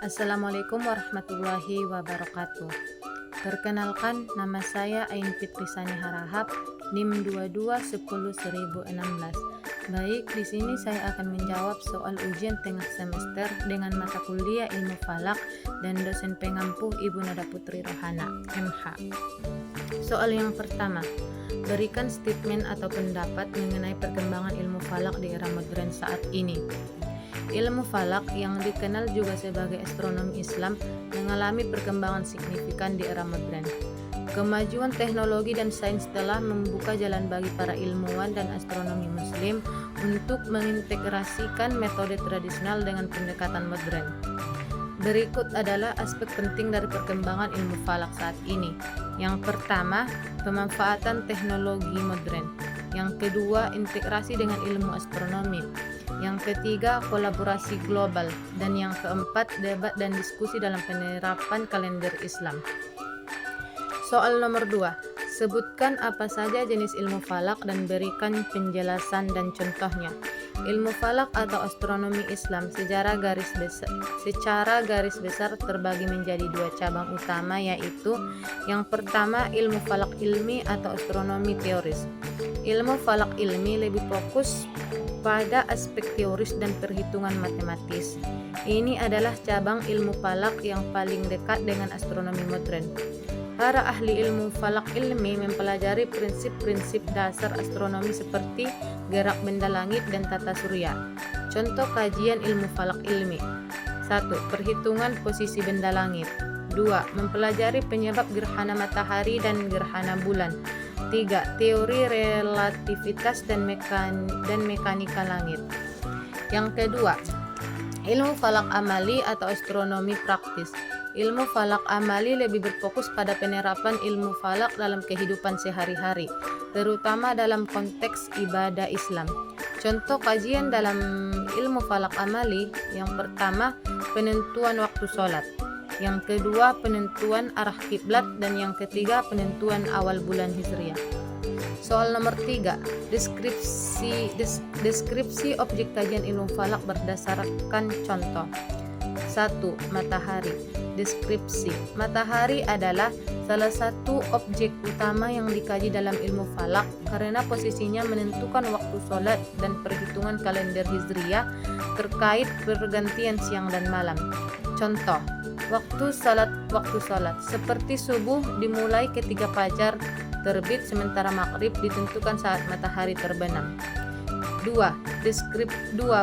Assalamualaikum warahmatullahi wabarakatuh. Perkenalkan, nama saya Ain Fitrisani Harahap, NIM 22101016. Baik, di sini saya akan menjawab soal ujian tengah semester dengan mata kuliah Ilmu Falak dan dosen pengampu Ibu Nada Putri Rohana, MH. Soal yang pertama, berikan statement atau pendapat mengenai perkembangan ilmu falak di era modern saat ini. Ilmu falak yang dikenal juga sebagai astronomi Islam mengalami perkembangan signifikan di era modern. Kemajuan teknologi dan sains telah membuka jalan bagi para ilmuwan dan astronomi muslim untuk mengintegrasikan metode tradisional dengan pendekatan modern. Berikut adalah aspek penting dari perkembangan ilmu falak saat ini. Yang pertama, pemanfaatan teknologi modern. Yang kedua, integrasi dengan ilmu astronomi. Yang ketiga, kolaborasi global. Dan yang keempat, debat dan diskusi dalam penerapan kalender Islam. Soal nomor 2, sebutkan apa saja jenis ilmu falak dan berikan penjelasan dan contohnya. Ilmu falak atau astronomi Islam secara garis besar terbagi menjadi dua cabang utama, yaitu yang pertama ilmu falak ilmi atau astronomi teoris. Ilmu falak ilmi lebih fokus pada aspek teoris dan perhitungan matematis. Ini adalah cabang ilmu falak yang paling dekat dengan astronomi modern. Para ahli ilmu falak ilmi mempelajari prinsip-prinsip dasar astronomi seperti gerak benda langit dan tata surya. Contoh kajian ilmu falak ilmi: 1. Perhitungan posisi benda langit. 2. Mempelajari penyebab gerhana matahari dan gerhana bulan. 3. Teori relativitas dan mekanika langit. Yang kedua, ilmu falak amali atau astronomi praktis. Ilmu falak amali lebih berfokus pada penerapan ilmu falak dalam kehidupan sehari-hari, terutama dalam konteks ibadah Islam. Contoh kajian dalam ilmu falak amali: yang pertama, penentuan waktu sholat. Yang kedua, penentuan arah kiblat, dan yang ketiga, penentuan awal bulan Hijriah. Soal nomor 3, deskripsi objek kajian ilmu falak berdasarkan contoh. 1. Matahari. Deskripsi: matahari adalah salah satu objek utama yang dikaji dalam ilmu falak karena posisinya menentukan waktu sholat dan perhitungan kalender Hijriah terkait pergantian siang dan malam. Contoh, waktu salat seperti subuh dimulai ketika fajar terbit, sementara maghrib ditentukan saat matahari terbenam. 2.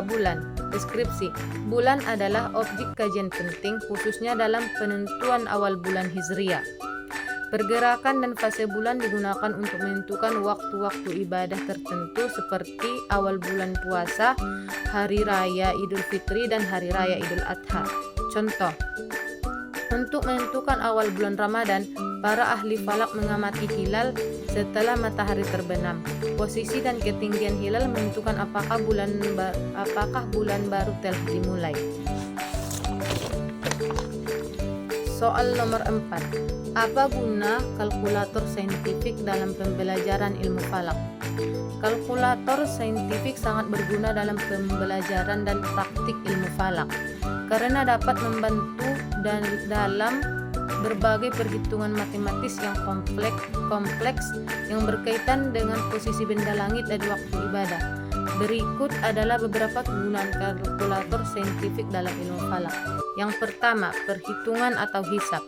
Bulan. Deskripsi: bulan adalah objek kajian penting khususnya dalam penentuan awal bulan Hijriah. Pergerakan dan fase bulan digunakan untuk menentukan waktu-waktu ibadah tertentu seperti awal bulan puasa, hari raya Idul Fitri, dan hari raya Idul Adha. Contoh, untuk menentukan awal bulan Ramadan, para ahli falak mengamati hilal setelah matahari terbenam. Posisi dan ketinggian hilal menentukan apakah bulan baru telah dimulai. Soal nomor 4, apa guna kalkulator saintifik dalam pembelajaran ilmu falak? Kalkulator saintifik sangat berguna dalam pembelajaran dan praktik ilmu falak karena dapat membantu dalam berbagai perhitungan matematis yang kompleks yang berkaitan dengan posisi benda langit dan waktu ibadah. Berikut adalah beberapa kegunaan kalkulator saintifik dalam ilmu falak. Yang pertama, perhitungan atau hisab.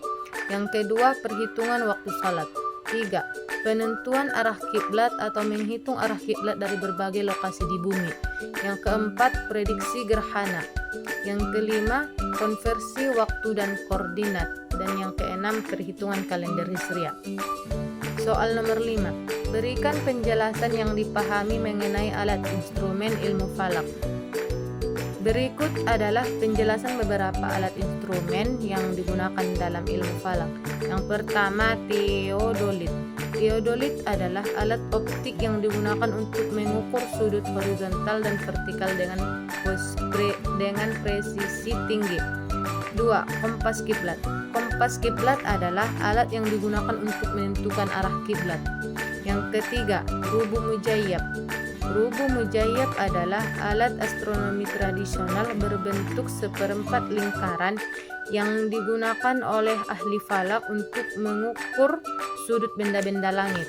Yang kedua, perhitungan waktu salat. 3. Penentuan arah kiblat atau menghitung arah kiblat dari berbagai lokasi di bumi. Yang keempat, prediksi gerhana. Yang kelima, konversi waktu dan koordinat. Dan yang keenam, perhitungan kalender Hijriah. Soal nomor 5, berikan penjelasan yang dipahami mengenai alat instrumen ilmu falak. Berikut adalah penjelasan beberapa alat instrumen yang digunakan dalam ilmu falak. Yang pertama, teodolit. Teodolit adalah alat optik yang digunakan untuk mengukur sudut horizontal dan vertikal dengan presisi tinggi. 2. Kompas kiblat. Kompas kiblat adalah alat yang digunakan untuk menentukan arah kiblat. Yang ketiga, rubuh mujayyab. Rubu mujayyab adalah alat astronomi tradisional berbentuk seperempat lingkaran yang digunakan oleh ahli falak untuk mengukur sudut benda-benda langit.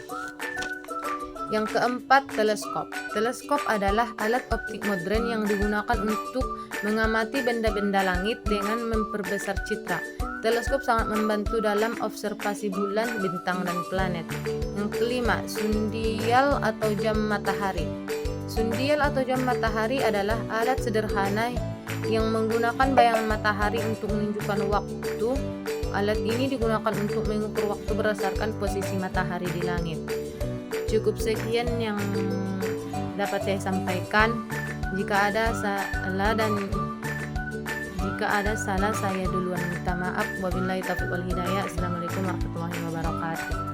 Yang keempat, teleskop. Teleskop adalah alat optik modern yang digunakan untuk mengamati benda-benda langit dengan memperbesar citra. Teleskop sangat membantu dalam observasi bulan, bintang, dan planet. Yang kelima, sundial atau jam matahari. Sundial atau jam matahari adalah alat sederhana yang menggunakan bayangan matahari untuk menunjukkan waktu. Alat ini digunakan untuk mengukur waktu berdasarkan posisi matahari di langit. Cukup sekian yang dapat saya sampaikan. Jika ada salah saya duluan minta maaf. Wabillahi taufiq wal hidayah. Assalamualaikum warahmatullahi wabarakatuh.